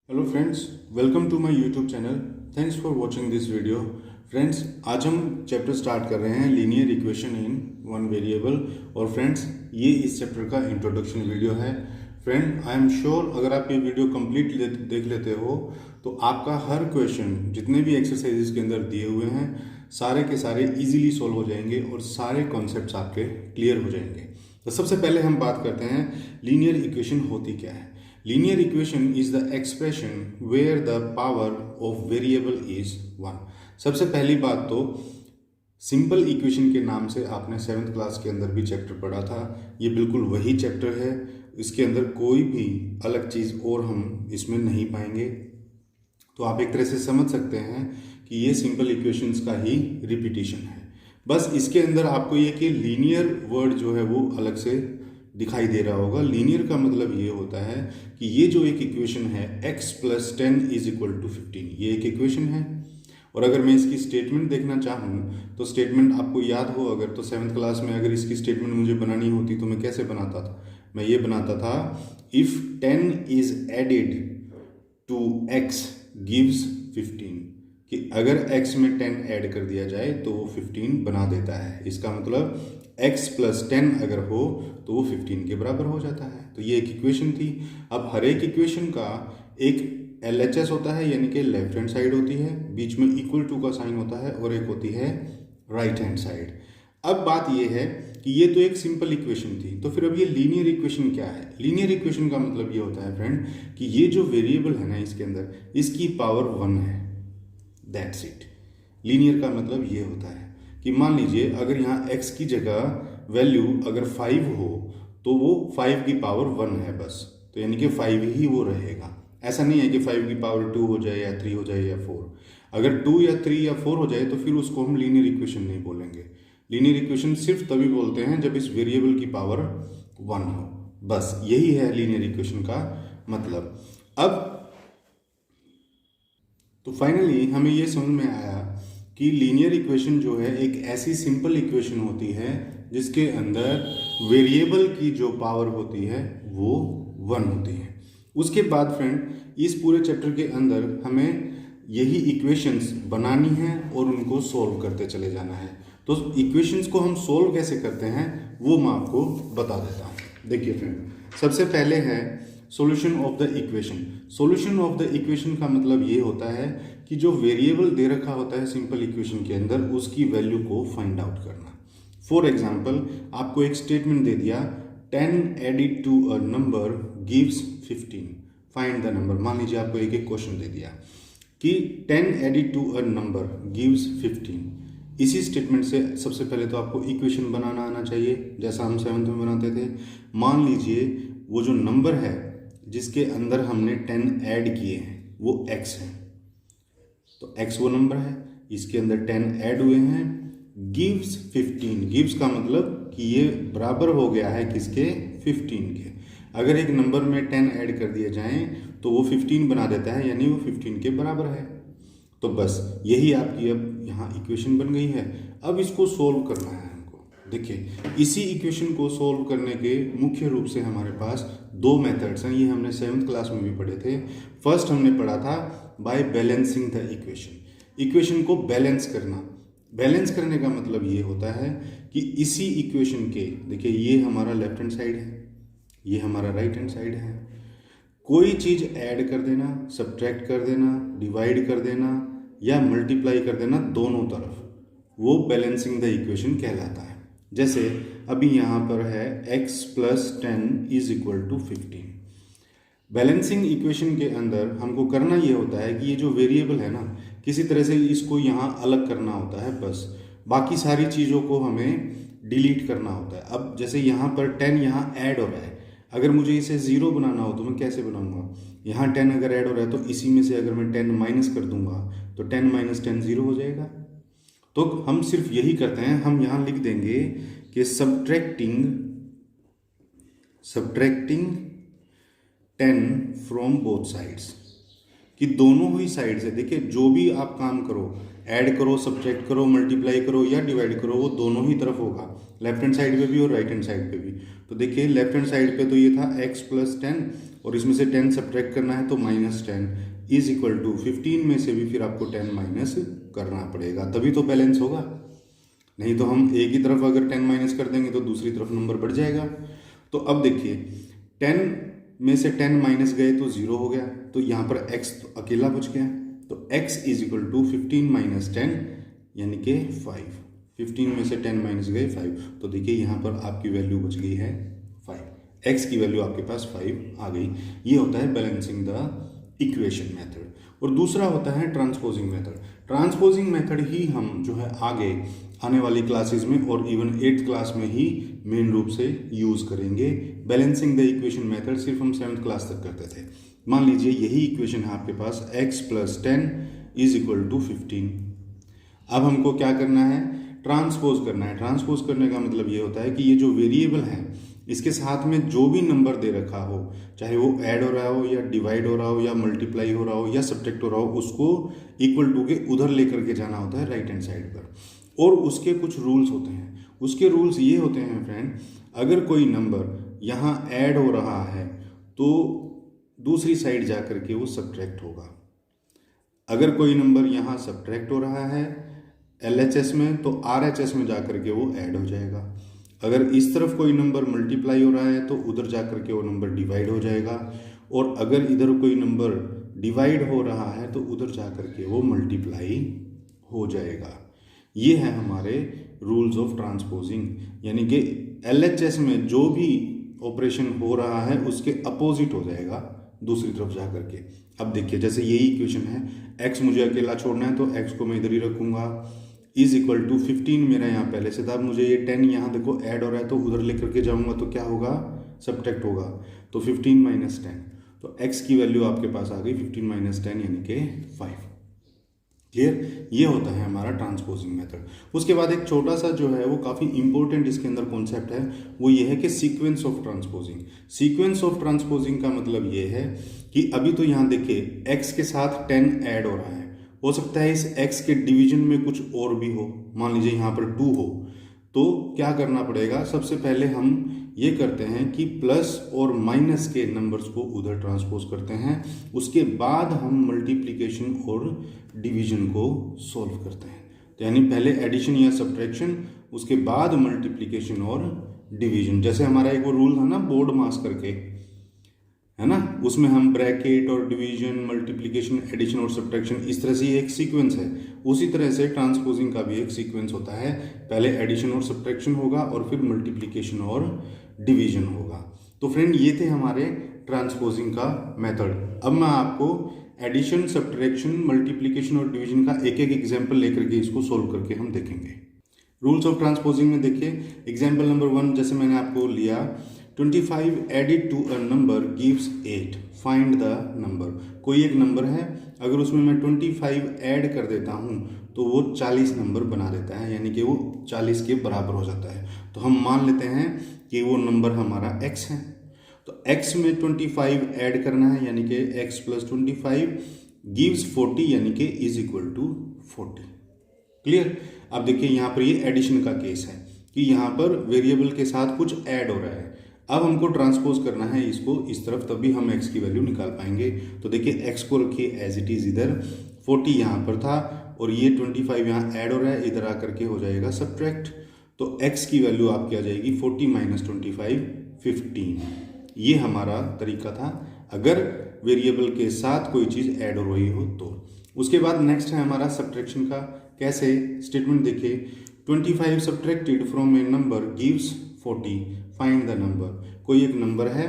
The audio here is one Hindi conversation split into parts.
Hello friends, welcome to my YouTube channel. Thanks for watching this video. Friends, आज हम चैप्टर स्टार्ट कर रहे हैं linear equation in one variable. और फ्रेंड्स, ये इस चैप्टर का इंट्रोडक्शन वीडियो है। फ्रेंड, आई एम श्योर अगर आप ये वीडियो कंप्लीट देख लेते हो तो आपका हर क्वेश्चन जितने भी एक्सरसाइजेस के अंदर दिए हुए हैं सारे के सारे इजीली सॉल्व हो जाएंगे और सारे कॉन्सेप्ट्स आपके क्लियर हो जाएंगे। तो सबसे पहले हम बात करते हैं लीनियर इक्वेशन होती क्या है। Linear equation is the expression where the power of variable is 1। सबसे पहली बात तो सिंपल इक्वेशन के नाम से आपने 7th क्लास के अंदर भी चैप्टर पढ़ा था। ये बिल्कुल वही चैप्टर है, इसके अंदर कोई भी अलग चीज़ और हम इसमें नहीं पाएंगे। तो आप एक तरह से समझ सकते हैं कि ये सिंपल इक्वेशंस का ही रिपीटिशन है। बस इसके अंदर आपको ये कि लीनियर वर्ड जो है वो अलग से दिखाई दे रहा होगा। लीनियर का मतलब ये होता है कि ये जो एक इक्वेशन है x + 10 = 15, ये एक इक्वेशन है। और अगर मैं इसकी स्टेटमेंट देखना चाहूँ तो स्टेटमेंट आपको याद हो अगर, तो 7th क्लास में अगर इसकी स्टेटमेंट मुझे बनानी होती तो मैं कैसे बनाता था। मैं ये बनाता था, if 10 is added to x gives 15, कि अगर x में 10 ऐड कर दिया जाए तो वो 15 बना देता है। इसका मतलब x + 10 अगर हो तो वो 15 के बराबर हो जाता है। तो ये एक इक्वेशन थी। अब हर एक इक्वेशन का एक LHS होता है, यानी कि लेफ्ट हैंड साइड होती है, बीच में = का साइन होता है, और एक होती है राइट हैंड साइड। अब बात ये है कि ये तो एक सिंपल इक्वेशन थी, तो फिर अब ये लीनियर इक्वेशन क्या है। लीनियर इक्वेशन का मतलब ये होता है फ्रेंड कि ये जो वेरिएबल है ना इसके अंदर, इसकी पावर 1 है, दैट्स इट। लीनियर का मतलब ये होता है कि मान लीजिए अगर यहाँ x की जगह वैल्यू अगर 5 हो तो वो 5 की पावर 1 है बस, तो यानी कि 5 ही वो रहेगा। ऐसा नहीं है कि 5 की पावर 2 हो जाए या 3 हो जाए या 4। अगर 2 या 3 या 4 हो जाए तो फिर उसको हम लीनियर इक्वेशन नहीं बोलेंगे। लीनियर इक्वेशन सिर्फ तभी बोलते हैं जब इस वेरिएबल की पावर 1 हो, बस यही है लीनियर इक्वेशन का मतलब। अब तो फाइनली हमें ये समझ में आया कि लीनियर इक्वेशन जो है एक ऐसी सिंपल इक्वेशन होती है जिसके अंदर वेरिएबल की जो पावर होती है वो 1 होती है। उसके बाद फ्रेंड इस पूरे चैप्टर के अंदर हमें यही इक्वेशंस बनानी है और उनको सॉल्व करते चले जाना है। तो इक्वेशंस को हम सॉल्व कैसे करते हैं वो मैं आपको बता देता हूँ। देखिए फ्रेंड, सबसे पहले है solution of the equation. Solution of the equation का मतलब ये होता है कि जो वेरिएबल दे रखा होता है सिंपल इक्वेशन के अंदर उसकी वैल्यू को फाइंड आउट करना। फॉर एग्जांपल, आपको एक स्टेटमेंट दे दिया, 10 added to a number gives 15, find the number. मान लीजिए आपको एक क्वेश्चन दे दिया कि 10 added to a number gives 15। इसी स्टेटमेंट से सबसे पहले तो आपको इक्वेशन बनाना आना चाहिए, जैसा हम 7th में बनाते थे। मान लीजिए वो जो नंबर है जिसके अंदर हमने 10 ऐड किए हैं वो x है, तो x वो नंबर है, इसके अंदर 10 ऐड हुए हैं, गिव्स 15। गिव्स का मतलब कि ये बराबर हो गया है किसके, 15 के। अगर एक नंबर में 10 ऐड कर दिए जाएं तो वो 15 बना देता है, यानी वो 15 के बराबर है। तो बस यही आपकी अब यहाँ इक्वेशन बन गई है। अब इसको सोल्व करना है हमको। देखिए, इसी इक्वेशन को सोल्व करने के मुख्य रूप से हमारे पास 2 मेथड्स हैं। ये हमने 7th क्लास में भी पढ़े थे। फर्स्ट हमने पढ़ा था by balancing the equation. Equation को बैलेंस करना। बैलेंस करने का मतलब ये होता है कि इसी इक्वेशन के, देखिए ये हमारा लेफ्ट हैंड साइड है, ये हमारा राइट हैंड साइड है, कोई चीज़ ऐड कर देना, सब्ट्रैक्ट कर देना, डिवाइड कर देना या मल्टीप्लाई कर देना दोनों तरफ, वो बैलेंसिंग द इक्वेशन कहलाता है। जैसे अभी यहाँ पर है x + 10 = 15। बैलेंसिंग इक्वेशन के अंदर हमको करना ये होता है कि ये जो वेरिएबल है ना, किसी तरह से इसको यहाँ अलग करना होता है, बस बाकी सारी चीज़ों को हमें डिलीट करना होता है। अब जैसे यहाँ पर 10 यहाँ ऐड हो रहा है, अगर मुझे इसे 0 बनाना हो तो मैं कैसे बनाऊंगा। यहाँ 10 अगर ऐड हो रहा है तो इसी में से अगर मैं 10 माइनस कर दूंगा तो 10 - 10 0 हो जाएगा। तो हम सिर्फ यही करते हैं, हम यहाँ लिख देंगे कि सब्ट्रैक्टिंग 10 फ्रॉम बोथ साइड्स, कि दोनों ही साइड से। देखिए, जो भी आप काम करो, ऐड करो, सब्ट्रैक्ट करो, मल्टीप्लाई करो या डिवाइड करो, वो दोनों ही तरफ होगा। लेफ्ट हैंड साइड पे भी और राइट हैंड साइड पे भी। तो देखिए लेफ्ट हैंड साइड पे तो ये था x + 10 और इसमें से 10 सब्ट्रैक्ट करना है तो -10 इज इक्वल टू 15 में से भी फिर आपको 10 माइनस करना पड़ेगा, तभी तो बैलेंस होगा। नहीं तो हम एक ही तरफ अगर 10 माइनस कर देंगे तो दूसरी तरफ नंबर बढ़ जाएगा। तो अब देखिए 10 में से 10 माइनस गए तो 0 हो गया, तो यहाँ पर x तो अकेला बच गया। तो x is equal to 15 minus 10 यानी कि 5। 15 में से 10 माइनस गए 5, तो देखिए यहाँ पर आपकी वैल्यू बच गई है 5। x की वैल्यू आपके पास 5 आ गई। ये होता है बैलेंसिंग द इक्वेशन मेथड। और दूसरा होता है ट्रांसपोजिंग मेथड। ट्रांसपोजिंग मेथड ही हम जो है आगे आने वाली क्लासेस में और इवन 8th क्लास में ही मेन रूप से यूज करेंगे। बैलेंसिंग द इक्वेशन मेथड सिर्फ हम 7th क्लास तक करते थे। मान लीजिए यही इक्वेशन है आपके पास x + 10 इज इक्वल टू 15। अब हमको क्या करना है, ट्रांसपोज करना है। ट्रांसपोज करने का मतलब ये होता है कि ये जो वेरिएबल है इसके साथ में जो भी नंबर दे रखा हो, चाहे वो ऐड हो रहा हो या डिवाइड हो रहा हो या मल्टीप्लाई हो रहा हो या सब्ट्रैक्ट हो रहा हो, उसको इक्वल टू के उधर लेकर के जाना होता है राइट हैंड साइड पर। और उसके कुछ रूल्स होते हैं। उसके रूल्स ये होते हैं फ्रेंड, अगर कोई नंबर यहाँ ऐड हो रहा है तो दूसरी साइड जा करके वो सब्ट्रैक्ट होगा। अगर कोई नंबर यहाँ सब्ट्रैक्ट हो रहा है LHS में तो RHS में जा करके वो ऐड हो जाएगा। अगर इस तरफ कोई नंबर मल्टीप्लाई हो रहा है तो उधर जा करके वो नंबर डिवाइड हो जाएगा। और अगर इधर कोई नंबर डिवाइड हो रहा है तो उधर जा करके वो मल्टीप्लाई हो जाएगा। ये है हमारे रूल्स ऑफ ट्रांसपोजिंग, यानी कि LHS में जो भी ऑपरेशन हो रहा है उसके अपोजिट हो जाएगा दूसरी तरफ जा करके। अब देखिए जैसे यही इक्वेशन है, x मुझे अकेला छोड़ना है तो x को मैं इधर ही रखूंगा, इज इक्वल टू 15 मेरा यहाँ पहले से था। अब मुझे ये 10 यहाँ देखो ऐड हो रहा है तो उधर लेकर के जाऊंगा तो क्या होगा, सब्ट्रैक्ट होगा। तो 15 माइनस 10, तो x की वैल्यू आपके पास आ गई 15 माइनस 10 यानी कि 5। क्लियर? ये होता है हमारा ट्रांसपोजिंग मेथड। उसके बाद एक छोटा सा जो है वो काफ़ी इंपॉर्टेंट इसके अंदर कॉन्सेप्ट है, वो ये है कि sequence of transposing. Sequence of transposing का मतलब ये है कि अभी तो यहाँ देखिए x के साथ 10 ऐड हो रहा है, हो सकता है इस x के डिवीजन में कुछ और भी हो, मान लीजिए यहाँ पर 2 हो, तो क्या करना पड़ेगा, सबसे पहले हम ये करते हैं कि प्लस और माइनस के नंबर्स को उधर ट्रांसपोज करते हैं, उसके बाद हम मल्टीप्लिकेशन और डिवीजन को सॉल्व करते हैं। तो यानी पहले एडिशन या सब्ट्रैक्शन, उसके बाद मल्टीप्लिकेशन और डिवीजन। जैसे हमारा एक वो रूल था ना बोर्ड मास करके, है ना, उसमें हम ब्रैकेट और डिवीजन, मल्टीप्लिकेशन, एडिशन और सब्ट्रैक्शन, इस तरह से एक सीक्वेंस है। उसी तरह से ट्रांसपोजिंग का भी एक सीक्वेंस होता है, पहले एडिशन और सब्ट्रैक्शन होगा और फिर मल्टीप्लिकेशन और डिवीजन होगा। तो फ्रेंड ये थे हमारे ट्रांसपोजिंग का मेथड। अब मैं आपको एडिशन, सब्ट्रैक्शन, मल्टीप्लिकेशन और डिवीजन का एक एक एग्जाम्पल लेकर के इसको सोल्व करके हम देखेंगे। रूल्स ऑफ ट्रांसपोजिंग में देखिए एग्जाम्पल नंबर 1, जैसे मैंने आपको लिया 25 added to a number gives 8, find the number. कोई एक नंबर है, अगर उसमें मैं 25 ऐड कर देता हूँ तो वो 40 नंबर बना देता है, यानी कि वो 40 के बराबर हो जाता है। तो हम मान लेते हैं कि वो नंबर हमारा x है। तो x में 25 ऐड करना है, यानी कि x + 25 गिव्स 40, यानी कि इज इक्वल टू 40। क्लियर? अब देखिए यहाँ पर ये एडिशन का केस है कि यहाँ पर वेरिएबल के साथ कुछ ऐड हो रहा है। अब हमको ट्रांसपोज करना है इसको इस तरफ, तभी हम x की वैल्यू निकाल पाएंगे। तो देखिए x को रखिए एज इट इज इधर, 40 यहाँ पर था और ये 25 यहाँ ऐड हो रहा है, इधर आकर के हो जाएगा सब्ट्रैक्ट। तो x की वैल्यू आपकी आ जाएगी 40 माइनस 25 15। ये हमारा तरीका था अगर वेरिएबल के साथ कोई चीज़ ऐड हो रही हो तो। उसके बाद नेक्स्ट है हमारा सब्ट्रैक्शन का। कैसे? स्टेटमेंट देखिए 25 subtracted from A number gives 40, find the number. कोई एक नंबर है,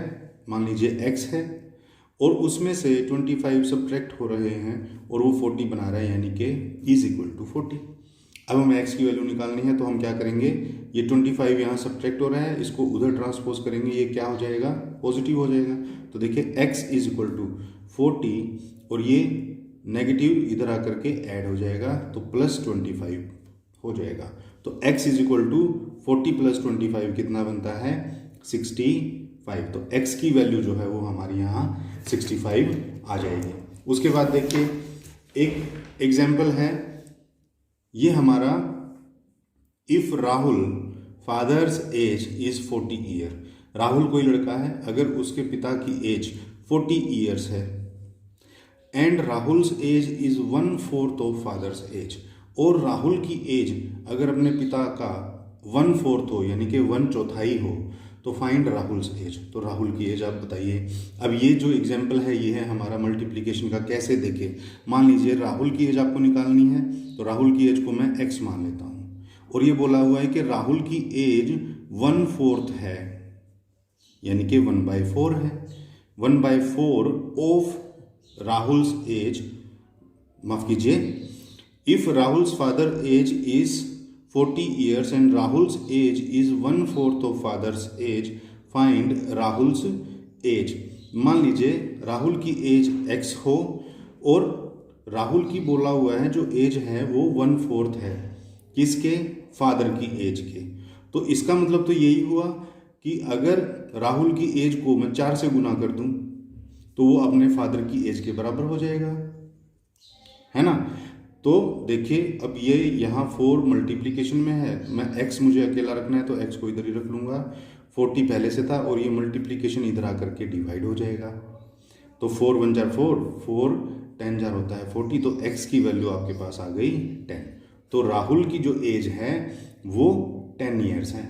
मान लीजिए x है, और उसमें से 25 सब्ट्रैक्ट हो रहे हैं और वो 40 बना रहा है, यानी कि इज इक्वल टू 40। अब हमें x की वैल्यू निकालनी है तो हम क्या करेंगे, ये 25 यहाँ सब्ट्रैक्ट हो रहा है, इसको उधर ट्रांसपोज करेंगे, ये क्या हो जाएगा, पॉजिटिव हो जाएगा। तो देखिए x इज इक्वल टू 40 और ये नेगेटिव इधर आकर के ऐड हो जाएगा तो प्लस 25 हो जाएगा। तो x इज इक्वल टू 40 + 25 कितना बनता है, 65। तो x की वैल्यू जो है वो हमारी यहाँ 65 आ जाएगी। उसके बाद देखिए एक एग्जाम्पल है, ये हमारा if Rahul father's age is 40 year. Rahul कोई लड़का है, अगर उसके पिता की एज 40 ईयर्स है and Rahul's age is 1/4 of father's age, और राहुल की एज अगर अपने पिता का 1/4 हो यानी कि 1/4 हो, तो फाइंड राहुल्स एज। तो राहुल की एज आप बताइए। अब ये जो एग्जाम्पल है ये है हमारा मल्टीप्लिकेशन का। कैसे देखें, मान लीजिए राहुल की एज आपको निकालनी है, तो राहुल की एज को मैं x मान लेता हूँ, और ये बोला हुआ है कि राहुल की एज 1/4 है यानी कि 1/4 है। 1/4 ऑफ राहुल्स एज, माफ कीजिए, if Rahul's father age is 40 years and Rahul's age is 1/4 of father's age, find Rahul's age. मान लीजिए राहुल की एज x हो और राहुल की बोला हुआ है जो एज है वो 1/4 है, किसके, फादर की एज के। तो इसका मतलब तो यही हुआ कि अगर राहुल की एज को मैं 4 से गुना कर दूं तो वो अपने फादर की एज के बराबर हो जाएगा, है ना। तो देखिए अब ये यहाँ 4 मल्टीप्लिकेशन में है, मैं x मुझे अकेला रखना है तो x को इधर ही रख लूँगा, 40 पहले से था और ये मल्टीप्लिकेशन इधर आकर के डिवाइड हो जाएगा। तो 4 1 जार 4, 4 10 जार होता है 40, तो x की वैल्यू आपके पास आ गई 10। तो राहुल की जो एज है वो 10 ईयर्स है।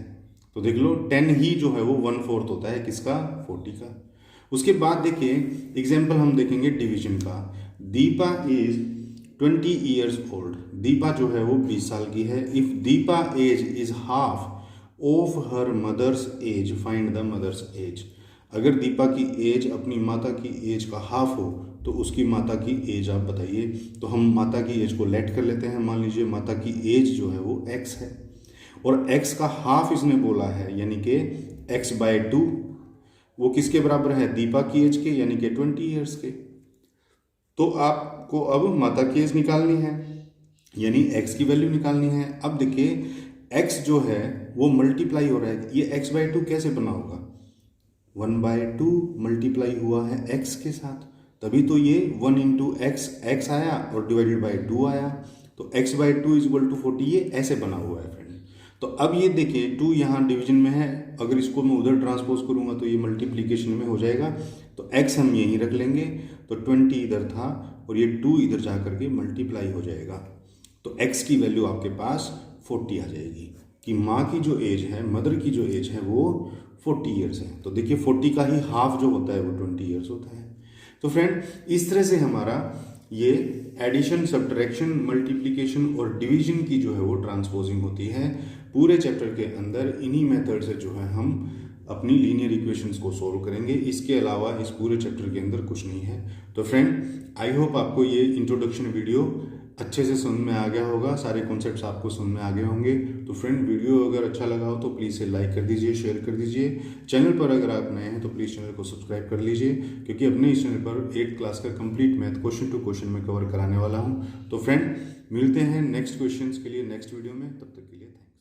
तो देख लो 10 ही जो है वो 1/4 होता है किसका, 40 का। उसके बाद देखिए एग्जाम्पल हम देखेंगे डिवीजन का। Deepa is 20 years old, Deepa जो है वो 20 साल की है। If Deepa age is half of her mother's age, find the mother's age. अगर दीपा की एज अपनी माता की एज का हाफ हो तो उसकी माता की एज आप बताइए। तो हम माता की एज को लेट कर लेते हैं, मान लीजिए माता की एज जो है वो x है और x का हाफ इसने बोला है यानी कि x/2, वो किसके बराबर है, दीपा की एज के यानी कि 20 ईयर्स के। तो आपको अब माता की एज निकालनी है यानी x की वैल्यू निकालनी है। अब देखिए x जो है वो मल्टीप्लाई हो रहा है, ये x/2 कैसे बना होगा, 1/2 मल्टीप्लाई हुआ है x के साथ, तभी तो ये 1 इंटू x आया और डिवाइडेड बाई 2 आया, तो x/2 इक्वल टू 40, ये ऐसे बना हुआ है फ्रेंड। तो अब ये देखिए 2 यहाँ डिवीजन में है, अगर इसको मैं उधर ट्रांसपोज करूँगा तो ये मल्टीप्लिकेशन में हो जाएगा, तो x हम यहीं रख लेंगे, तो 20 इधर था और ये 2 इधर जा करके मल्टीप्लाई हो जाएगा, तो x की वैल्यू आपके पास 40 आ जाएगी कि माँ की जो एज है, मदर की जो एज है वो 40 ईयर्स है। तो देखिए 40 का ही हाफ जो होता है वो 20 ईयर्स होता है। तो फ्रेंड इस तरह से हमारा ये एडिशन, सब्ट्रैक्शन, मल्टीप्लिकेशन और डिवीजन की जो है वो ट्रांसपोजिंग होती है। पूरे चैप्टर के अंदर इन्हीं मेथड से जो है हम अपनी लीनियर इक्वेशंस को सोल्व करेंगे, इसके अलावा इस पूरे चैप्टर के अंदर कुछ नहीं है। तो फ्रेंड आई होप आपको ये इंट्रोडक्शन वीडियो अच्छे से समझ में आ गया होगा, सारे कॉन्सेप्ट्स आपको समझ में आ गए होंगे। तो फ्रेंड वीडियो अगर अच्छा लगा हो तो प्लीज़ से लाइक कर दीजिए, शेयर कर दीजिए। चैनल पर अगर आप नए हैं तो प्लीज़ चैनल को सब्सक्राइब कर लीजिए, क्योंकि अपने इस चैनल पर 8th क्लास का complete math question to question में कवर कराने वाला हूँ। तो फ्रेंड मिलते हैं नेक्स्ट क्वेश्चंस के लिए नेक्स्ट वीडियो में, तब तक के लिए थैंक्स।